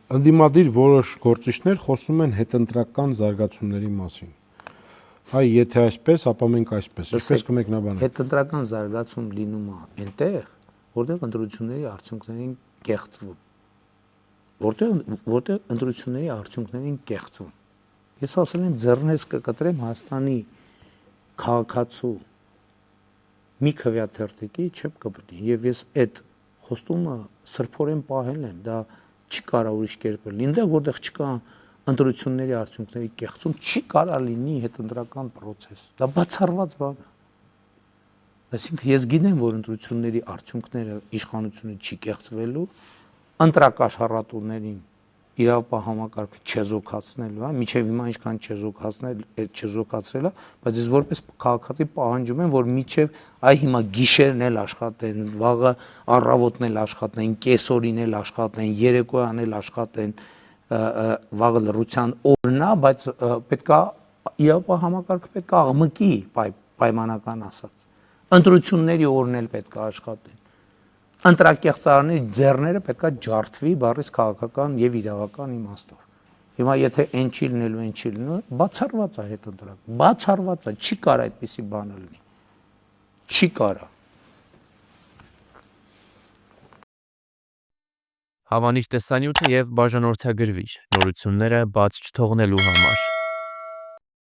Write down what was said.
Ընդդիմադիր որոշ գործիչներ խոսում են հետընտրական զարգացումների մասին։ Այ եթե այսպես, ապա մենք այսպես։ Ինչպես կմեկնաբանենք։ Հետընտրական զարգացում լինում է այնտեղ, որտեղ ընտրությունների արդյունքներին կեղծվում։ Որտեղ ընտրությունների արդյունքներին կեղծվում։ Ես ասել եմ ձեռնես կկտրեմ Հայաստանի քաղաքացու մի քվեաթերթիկի չեմ կպտի եւ ես այդ խոստումը սրբորեն պահել եմ, դա չի կարա ուրիշ կերպ լինի։ Այնտեղ որտեղ չկա ընտրությունների արդյունքների կեղծում, չի կարա լինի հետընտրական process։ Դա բացառված բան է։ Այսինքն ես գիտեմ, որ ընտրությունների արդյունքները իշխանությունը չի կեղծվելու, ընտրակաշառատուներին իրավապահ համակարգը չեզոքացնելու, հա, միջև հիմա ինչքան չեզոքացրել է, բայց ես որպես քաղաքացի պահանջում եմ, որ միջև այ հիմա գիշերն էլ աշխատեն, վաղը առավոտն էլ աշխատեն, կեսօրին էլ աշխատեն, երեկոյան էլ աշխատեն, վաղը լռության օրն է, բայց պետքա իրավապահ համակարգը պետքա աղմկի պայմանական ասած։ Ընտրությունների օրն էլ պետքա աշխատեն։ Ընտրակեղծարանի ձեռները պետքա ջարդվի բառից քաղաքական եւ իրավական իմաստով։ Հիմա եթե այն չի լինելու, այն չի լինելու, բացառված է հետընտրակ, բացառված է, չի կարա այդպիսի բան լինի։ Չի կարա։ Հավանիր տեսանյութը եւ բաժանորդագրվիր նորությունները բաց չթողնելու համար։